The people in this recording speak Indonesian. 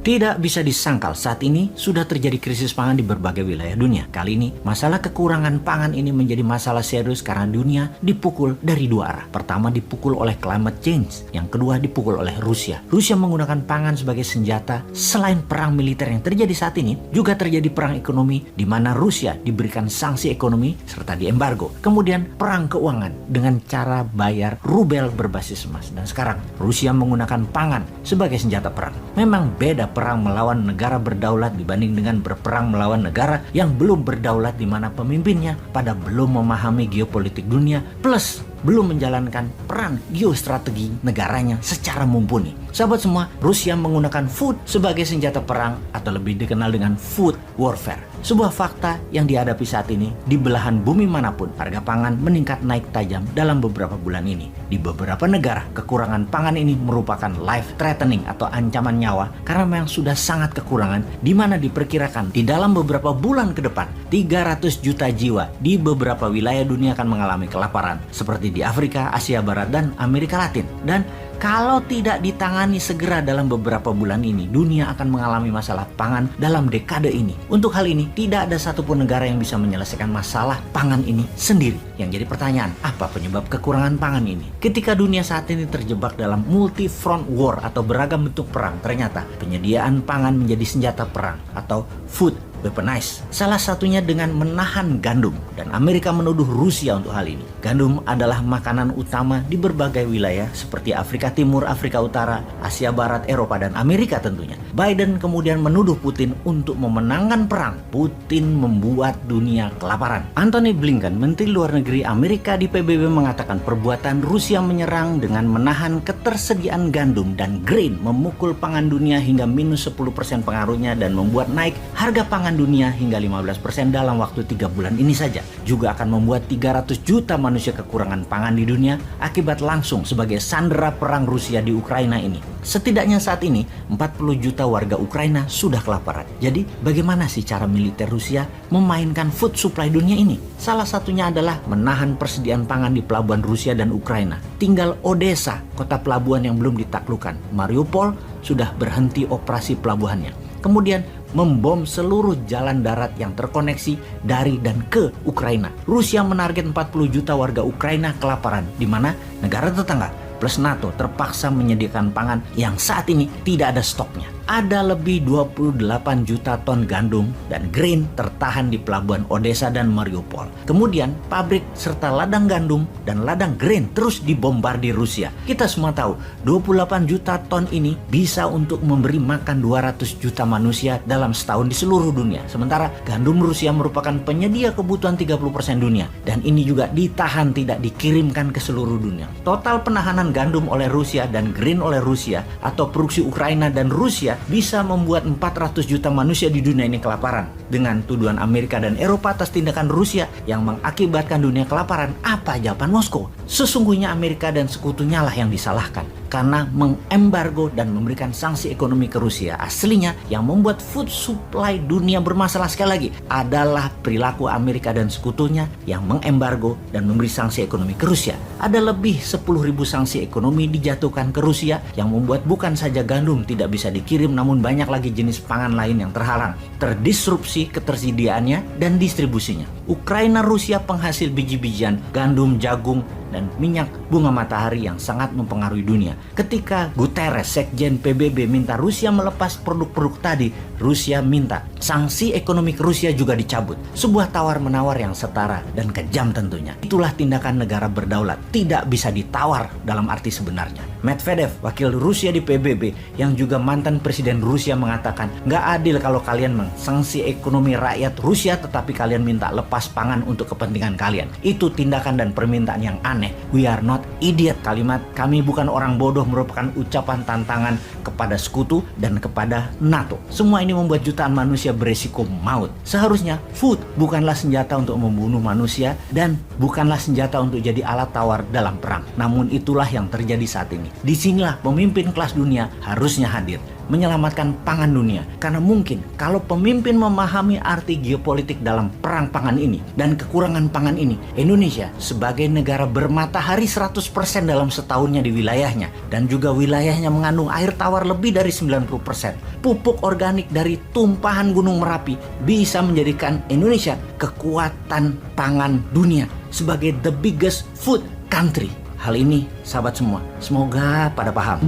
Tidak bisa disangkal saat ini sudah terjadi krisis pangan di berbagai wilayah dunia. Kali ini, masalah kekurangan pangan ini menjadi masalah serius karena dunia dipukul dari dua arah. Pertama dipukul oleh climate change, yang kedua dipukul oleh Rusia. Rusia menggunakan pangan sebagai senjata. Selain perang militer yang terjadi saat ini, juga terjadi perang ekonomi di mana Rusia diberikan sanksi ekonomi serta diembargo. Kemudian perang keuangan dengan cara bayar rubel berbasis emas. Dan sekarang Rusia menggunakan pangan sebagai senjata perang. Memang beda perang melawan negara berdaulat dibanding dengan berperang melawan negara yang belum berdaulat di mana pemimpinnya pada belum memahami geopolitik dunia plus belum menjalankan peran geostrategi negaranya secara mumpuni. Sahabat semua, Rusia menggunakan food sebagai senjata perang atau lebih dikenal dengan food warfare. Sebuah fakta yang dihadapi saat ini di belahan bumi manapun, harga pangan meningkat naik tajam dalam beberapa bulan ini. Di beberapa negara, kekurangan pangan ini merupakan life threatening atau ancaman nyawa karena memang sudah sangat kekurangan, di mana diperkirakan di dalam beberapa bulan ke depan 300 juta jiwa di beberapa wilayah dunia akan mengalami kelaparan seperti di Afrika, Asia Barat, dan Amerika Latin. Dan kalau tidak ditangani segera dalam beberapa bulan ini, dunia akan mengalami masalah pangan dalam dekade ini. Untuk hal ini, tidak ada satupun negara yang bisa menyelesaikan masalah pangan ini sendiri. Yang jadi pertanyaan, apa penyebab kekurangan pangan ini? Ketika dunia saat ini terjebak dalam multi-front war atau beragam bentuk perang, ternyata penyediaan pangan menjadi senjata perang atau food weaponized. Salah satunya dengan menahan gandum, dan Amerika menuduh Rusia untuk hal ini. Gandum adalah makanan utama di berbagai wilayah seperti Afrika Timur, Afrika Utara, Asia Barat, Eropa, dan Amerika tentunya. Biden kemudian menuduh Putin untuk memenangkan perang. Putin membuat dunia kelaparan. Antony Blinken, Menteri Luar Negeri Amerika di PBB mengatakan perbuatan Rusia menyerang dengan menahan ketersediaan gandum dan grain memukul pangan dunia hingga minus 10% pengaruhnya dan membuat naik harga pangan dunia hingga 15% dalam waktu 3 bulan ini saja. Juga akan membuat 300 juta manusia kekurangan pangan di dunia akibat langsung sebagai sandera perang Rusia di Ukraina ini. Setidaknya saat ini 40 juta warga Ukraina sudah kelaparan. Jadi bagaimana sih cara militer Rusia memainkan food supply dunia ini? Salah satunya adalah menahan persediaan pangan di pelabuhan Rusia dan Ukraina. Tinggal Odessa, kota pelabuhan yang belum ditaklukkan. Mariupol sudah berhenti operasi pelabuhannya. Kemudian membom seluruh jalan darat yang terkoneksi dari dan ke Ukraina. Rusia menarget 40 juta warga Ukraina kelaparan, di mana negara tetangga plus NATO terpaksa menyediakan pangan yang saat ini tidak ada stoknya. Ada lebih 28 juta ton gandum dan grain tertahan di pelabuhan Odessa dan Mariupol. Kemudian pabrik serta ladang gandum dan ladang grain terus dibombardir Rusia. Kita semua tahu 28 juta ton ini bisa untuk memberi makan 200 juta manusia dalam setahun di seluruh dunia. Sementara gandum Rusia merupakan penyedia kebutuhan 30% dunia, dan ini juga ditahan tidak dikirimkan ke seluruh dunia. Total penahanan gandum oleh Rusia dan grain oleh Rusia atau produksi Ukraina dan Rusia bisa membuat 400 juta manusia di dunia ini kelaparan. Dengan tuduhan Amerika dan Eropa atas tindakan Rusia yang mengakibatkan dunia kelaparan, apa jawaban Moskow? Sesungguhnya Amerika dan sekutunya lah yang disalahkan karena mengembargo dan memberikan sanksi ekonomi ke Rusia. Aslinya yang membuat food supply dunia bermasalah sekali lagi adalah perilaku Amerika dan sekutunya yang mengembargo dan memberi sanksi ekonomi ke Rusia. Ada lebih 10.000 sanksi ekonomi dijatuhkan ke Rusia yang membuat bukan saja gandum tidak bisa dikirim, namun banyak lagi jenis pangan lain yang terhalang, terdisrupsi ketersediaannya dan distribusinya. Ukraina Rusia penghasil biji-bijian, gandum, jagung, dan minyak bunga matahari yang sangat mempengaruhi dunia. Ketika Guterres, Sekjen PBB, minta Rusia melepas produk-produk tadi, Rusia minta sanksi ekonomi ke Rusia juga dicabut. Sebuah tawar-menawar yang setara dan kejam tentunya. Itulah tindakan negara berdaulat, tidak bisa ditawar dalam arti sebenarnya. Medvedev, wakil Rusia di PBB yang juga mantan presiden Rusia, mengatakan nggak adil kalau kalian mengsanksi ekonomi rakyat Rusia tetapi kalian minta lepas pangan untuk kepentingan kalian. Itu tindakan dan permintaan yang aneh. We are not idiot. Kalimat "kami bukan orang bodoh" merupakan ucapan tantangan kepada sekutu dan kepada NATO. Semua ini membuat jutaan manusia beresiko maut. Seharusnya food bukanlah senjata untuk membunuh manusia dan bukanlah senjata untuk jadi alat tawar dalam perang. Namun itulah yang terjadi saat ini. Disinilah pemimpin kelas dunia harusnya hadir. menyelamatkan pangan dunia. Karena mungkin kalau pemimpin memahami arti geopolitik dalam perang pangan ini dan kekurangan pangan ini, Indonesia sebagai negara bermatahari 100% dalam setahunnya di wilayahnya dan juga wilayahnya mengandung air tawar lebih dari 90%. Pupuk organik dari tumpahan Gunung Merapi bisa menjadikan Indonesia kekuatan pangan dunia sebagai the biggest food country. Hal ini sahabat semua, semoga pada paham.